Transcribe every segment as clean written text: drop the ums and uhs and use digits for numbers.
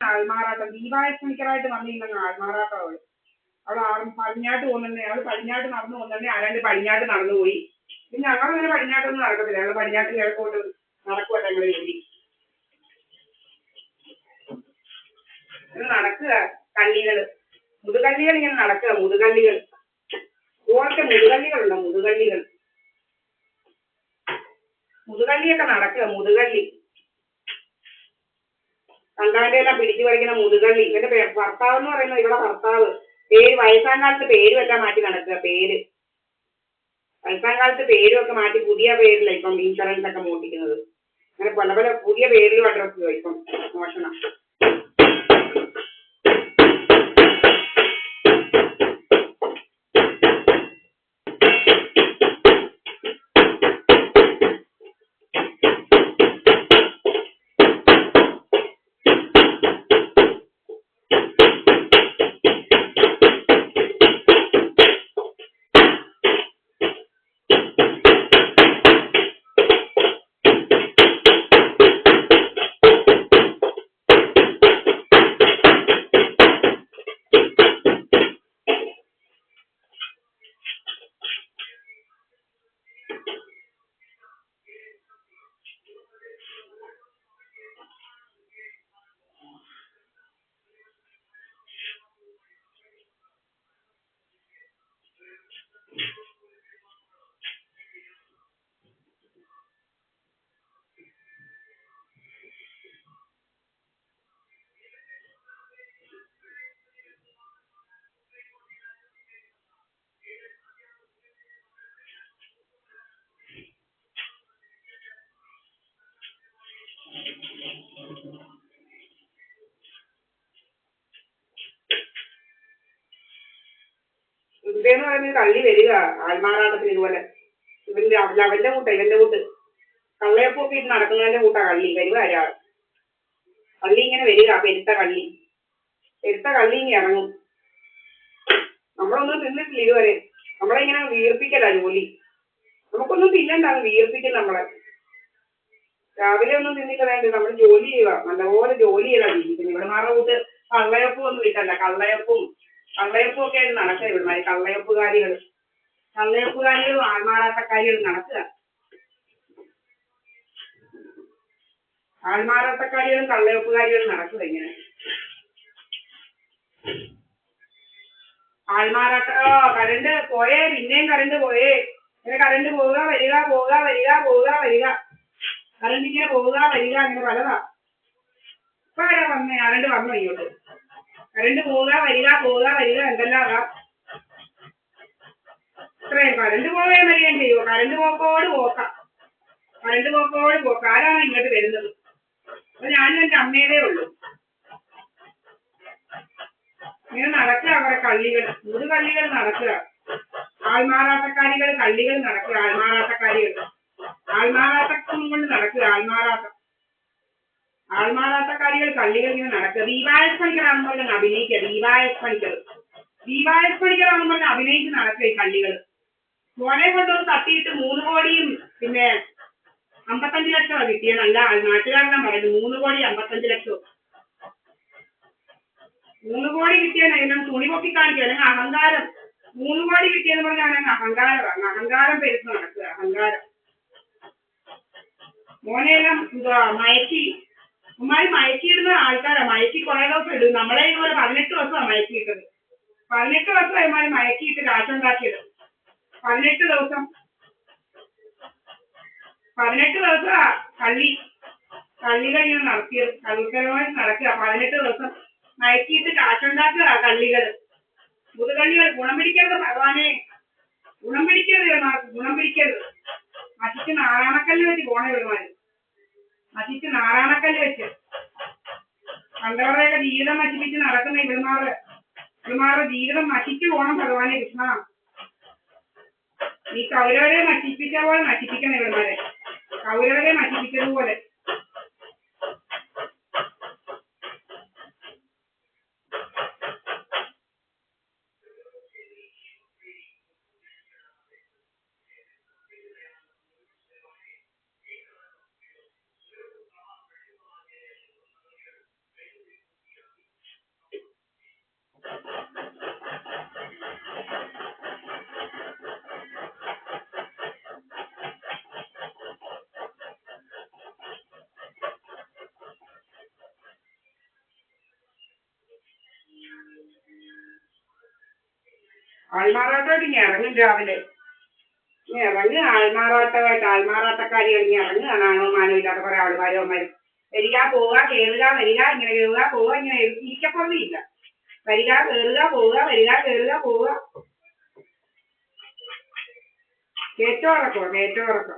ആൾമാറാട്ടം ദീപായസ്മണിക്കറായിട്ട് വന്നിരുന്ന ആൾമാറാട്ടം അവൾ പടിഞ്ഞാട്ട് പോകുന്നുണ്ടെ അവൾ പടിഞ്ഞാട്ട് നടന്നു പോകുന്നുണ്ടെ ആരാണ്ട് പടിഞ്ഞാട്ട് നടന്നുപോയി. പിന്നെ ഞങ്ങളിങ്ങനെ പടിഞ്ഞാട്ടൊന്നും നടക്കത്തില്ല, ഞങ്ങൾ പടിഞ്ഞാട്ട് കിഴക്കോട്ട് നടക്കുവട്ടെ ഞങ്ങൾ വേണ്ടി നടക്കുക. കള്ളികള് മുതുകള്ളികൾ ഇങ്ങനെ നടക്കുക, മുതുകള്ളികൾ ഇതുപോലത്തെ മുതുകള്ളികളുണ്ടോ? മുതുകള്ളിയൊക്കെ നടക്കുക. മുതുകള്ളി കണ്ടാന്റെ എല്ലാം പിടിച്ചു പറിക്കുന്ന മുതുകള്ളി. ഇവന്റെ ഭർത്താവ് എന്ന് പറയുന്നത് ഇവിടെ ഭർത്താവ് പേര് വയസ്സാം കാലത്ത് പേരും എല്ലാം മാറ്റി നടക്കുക. വയസ്സാം കാലത്ത് പേരും ഒക്കെ മാറ്റി പുതിയ പേരില്ല ഇപ്പം ഇൻഷുറൻസ് ഒക്കെ മോട്ടിക്കുന്നത്. അങ്ങനെ പല പല പുതിയ പേരിലും അഡ്രസ്സുക ഇപ്പം മോഷണം. ഇതെന്ന് പറയുന്നത് കള്ളി വരിക ആൾമാറാട്ടത്തിന് ഇതുപോലെ ഇവന്റെ കൂട്ട് കള്ളയപ്പൊക്കെ ഇട്ട് നടക്കുന്നതിന്റെ കൂട്ടാ കള്ളി വരിക. കള്ളി ഇങ്ങനെ വരിക, പെരുത്ത കള്ളി ഇങ്ങനെ ഇറങ്ങും. നമ്മളൊന്നും തിന്നിട്ടില്ല ഇതുവരെ. നമ്മളെ ഇങ്ങനെ വീർപ്പിക്കല ജോലി. നമുക്കൊന്നും തിന്നണ്ടാന്ന് വീർപ്പിക്കും നമ്മളെ. രാവിലെ ഒന്നും തിന്നില്ല വേണ്ട, നമ്മൾ ജോലി ചെയ്യുക, നല്ലപോലെ ജോലി ചെയ്താൽ ജീവിക്കുന്നത്. ഇവിടെമാരുടെ കൂട്ട് കള്ളയപ്പം ഒന്നും ഇട്ടല്ല. കള്ളയപ്പവും ഒക്കെ ആയിട്ട് നടക്കുക ഇവിടുമാര്. കള്ളയപ്പുകാരികളും ആൾമാറാട്ടക്കാരികളും നടക്കുക. ആൾമാറാട്ടക്കാരികളും കള്ളയപ്പുകാരികളും നടക്കുക ഇങ്ങനെ. ആൾമാറാട്ട കരണ്ട് പോയേ, പിന്നെയും കരണ്ട് പോയേ. ഇങ്ങനെ കരണ്ട് പോവുക വരിക പോവുക വരിക. കരണ്ട് ഇങ്ങനെ പോവുക വരിക അങ്ങനെ പലതാ. ഇപ്പൊ ആരാ വന്നേ? കരണ്ട് വന്നു ഇങ്ങോട്ട്. കരണ്ട് പോവുക വരിക എന്തെല്ലാം ഇത്രയും കരണ്ട് പോവുകയും വരികയും ചെയ്യുമോ? കരണ്ട് പോക്കോട് പോക്ക. ആരാണ് ഇങ്ങോട്ട് വരുന്നത്? അപ്പൊ ഞാനും എൻ്റെ അമ്മേടേ ഉള്ളൂ. ഇങ്ങനെ നടക്കുക അവരെ കള്ളികൾ, മുതുകള്ളികൾ നടക്കുക. ആൾമാറാട്ടക്കാരികൾ കള്ളികൾ നടക്കുക. ആൾമാറാട്ടം കൊണ്ട് നടക്കുക. ആൾമാറാട്ടക്കാരികൾ കള്ളികൾ ഇങ്ങനെ നടക്കുക. ദീപായസ്മണിക്കറാണെന്ന് പറഞ്ഞാൽ അഭിനയിക്കുക. ദീപായസ്മണിക്കറാണെന്ന് പറഞ്ഞാൽ അഭിനയിച്ച് നടക്കുക ഈ കള്ളികൾ. മോനെ കൊണ്ടൊന്ന് തട്ടിയിട്ട് 3 കോടിയും പിന്നെ 55 ലക്ഷമാണ് കിട്ടിയത്. നല്ല നാട്ടുകാരനാ പറയുന്നത് 3 കോടി 55 ലക്ഷവും. 3 കോടി കിട്ടിയാൽ അതിനും തുണി പൊക്കി കാണിക്കുക, അല്ലെങ്കിൽ അഹങ്കാരം. 3 കോടി കിട്ടിയെന്ന് പറഞ്ഞാൽ അഹങ്കാരമാണ്. അഹങ്കാരം പെരുത്ത് നടക്കുക. അഹങ്കാരം. മോനെല്ലാം മയക്കിയിടുന്ന ആൾക്കാരാ. മയക്കി കുറെ ദിവസം ഇടും. നമ്മളെ ഇതുപോലെ 18 ദിവസമാണ് മയക്കിയിട്ടത്. 18 ദിവസം അവന്മാർ മയക്കിയിട്ട് കാശുണ്ടാക്കിയത്. 18 ദിവസം കള്ളികൾ ഇങ്ങനെ നടത്തിയത്. കള്ളിത്തരമായിട്ട് നടക്കുക. 18 ദിവസം മയക്കിയിട്ട് കാശുണ്ടാക്കുക കള്ളികൾ. മുതുകള്ളികൾ ഗുണം പിടിക്കരുത് ഭഗവാനെ, ഗുണം പിടിക്കരുത്. നശിച്ച് നാരായണക്കല്ല് വെച്ച് പോണ ഇവരുമാര്. കണ്ടവരുടെയൊക്കെ ജീവിതം നശിപ്പിച്ച് നടക്കുന്ന ഇവരുമാരുടെ ജീവിതം നശിച്ചു പോണം ഭഗവാനെ കൃഷ്ണ. നീ കൗരവരെ നശിപ്പിച്ച പോലെ നശിപ്പിക്കണം ഇവരുമാരെ. കൗരവരെ നശിപ്പിച്ചതുപോലെ. ആൾമാറാട്ടമായിട്ട് ഇനി ഇറങ്ങും രാവിലെ. ഇനി ഇറങ്ങുക ആൾമാറാട്ടമായിട്ട്. ആൾമാറാട്ടക്കാരികൾ ഇനി ഇറങ്ങുകയാണോ മാനമില്ലാത്ത കുറെ ആൾമാരന്മാരും. വരിക പോവുക കയറുക വരിക, ഇങ്ങനെ കയറുക പോവുക, ഇങ്ങനെ ഇരിക്കപ്പുറമില്ല. വരിക കയറുക പോവുക, വരിക കയറുക പോവുക. കയറ്റം ഇറക്കോ കയറ്റം ഇറക്കോ.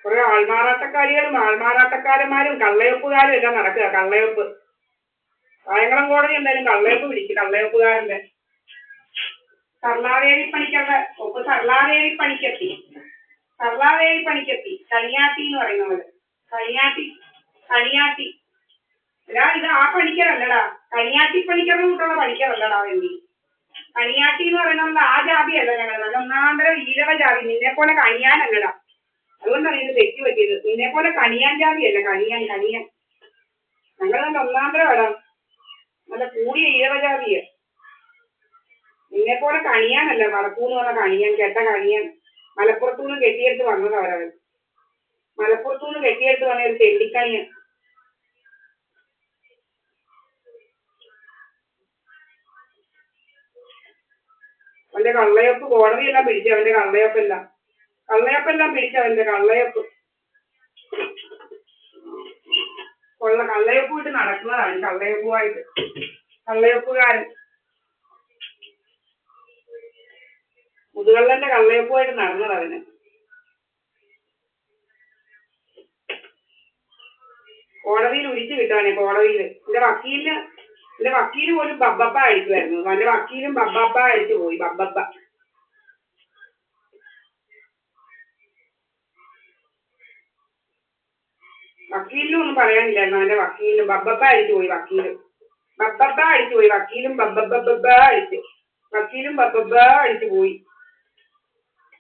കുറെ ആൾമാറാട്ടക്കാരികളും ആൾമാറാട്ടക്കാരന്മാരും കള്ളയപ്പുകാരും എല്ലാം നടക്കുക. കള്ളയപ്പ് കായംകുളം കോടതി എന്തായാലും കള്ളയപ്പ് പിടിക്കും. കള്ളയപ്പുകാരന്റെ സർലാദേവി പണിക്കരുടെ ഒപ്പ് സർലാദേവി പണിക്കെത്തി. സർലാദേവി പണിക്കെത്തി കണിയാട്ടി എന്ന് പറയുന്ന പോലെ. കണിയാട്ടി എടാ ഇത് ആ പണിക്കരല്ലടാ. കണിയാട്ടി പണിക്കരുടെ കൂട്ടുള്ള പണിക്കരല്ലടാ വേണ്ടി. കണിയാട്ടി എന്ന് പറയുന്നത് ആ ജാതിയല്ല ഞങ്ങൾ. നല്ല ഒന്നാന്തരം ഈഴവ ജാതി. നിന്നെ പോലെ കണിയാനല്ലടാ. അതുകൊണ്ടാണ് ഇത് തെറ്റ് പറ്റിയത്. നിന്നെ പോലെ കണിയാൻ ജാതിയല്ല. കണിയാൻ ഞങ്ങൾ നല്ല ഒന്നാന്തരം ഇടാം. നല്ല കൂടിയ ഈഴവജാതിയ. നിന്നെ പോലെ കണിയാനല്ല. വടക്കൂന്ന് പറഞ്ഞ കണിയാൻ, കെട്ട കണിയാൻ. മലപ്പുറത്തുനിന്ന് കെട്ടിയെടുത്ത് വന്നത് അവരവൻ. മലപ്പുറത്തുനിന്ന് കെട്ടിയെടുത്ത് വന്ന ഒരു തെണ്ടിക്കണിയൻ. അവന്റെ കള്ളയപ്പ് കോടതിയെല്ലാം പിടിച്ചു. അവന്റെ കള്ളയപ്പെല്ലാം പിടിച്ചു. അവന്റെ കള്ളയപ്പ് കള്ളയപ്പ് വിട്ട് നടക്കുന്നതാണ്. കള്ളയപ്പുമായിട്ട് കള്ളയപ്പുകാരൻ മുതുകള്ളന്റെ കള്ളയപ്പുമായിട്ട് നടന്നത് അവന്. കോടതിയിൽ ഉരിച്ചു കിട്ടവനെ. കോടതിയിൽ എന്റെ വക്കീല് പോലും ബബ്ബപ്പ അടിക്കുമായിരുന്നു. അവന്റെ വക്കീലും ബബ്ബപ്പ അടിച്ചു പോയി. ബബ്ബപ്പ വക്കീലിനും ഒന്നും പറയാനില്ലായിരുന്നു. അവന്റെ വക്കീലിനും ബബ്ബപ്പ അടിച്ചു പോയി. വക്കീലും ബബ്ബപ്പ അടിച്ചു പോയി. വക്കീലും ബബ്ബപ്പ അടിച്ചു പോയി.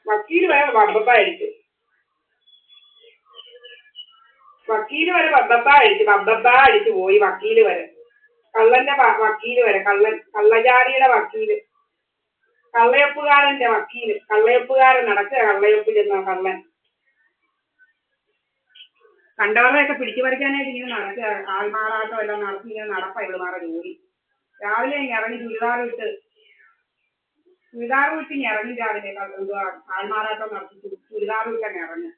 വക്കീല് വരെ ബബ്ബപ്പ അടിച്ചു. വക്കീല് വരെ ബബ്ബപ്പ അടിച്ചു പോയി. വക്കീല് വരെ കള്ളന്റെ വക്കീല് വരെ കള്ളജാതിയുടെ വക്കീല്, കള്ളയപ്പുകാരന്റെ വക്കീല്, കള്ളയപ്പുകാരൻ നടക്കുക. കള്ളയപ്പ് ചെന്ന കള്ളൻ കണ്ടവരെയൊക്കെ പിടിച്ചു പറിക്കാനായിട്ട് ഇങ്ങനെ നടക്കുക. ആൾമാറാട്ടം എല്ലാം നടത്തി ഇങ്ങനെ നടപ്പാ ഇവളുമാരുടെ ജോലി. രാവിലെ ഇറങ്ങി ചുരിദാർ വിട്ട് ഇറങ്ങി. രാവിലെ ആൾമാറാട്ടം നടത്തി ചുരിദാർ വിട്ടങ്ങ് ഇറങ്ങി.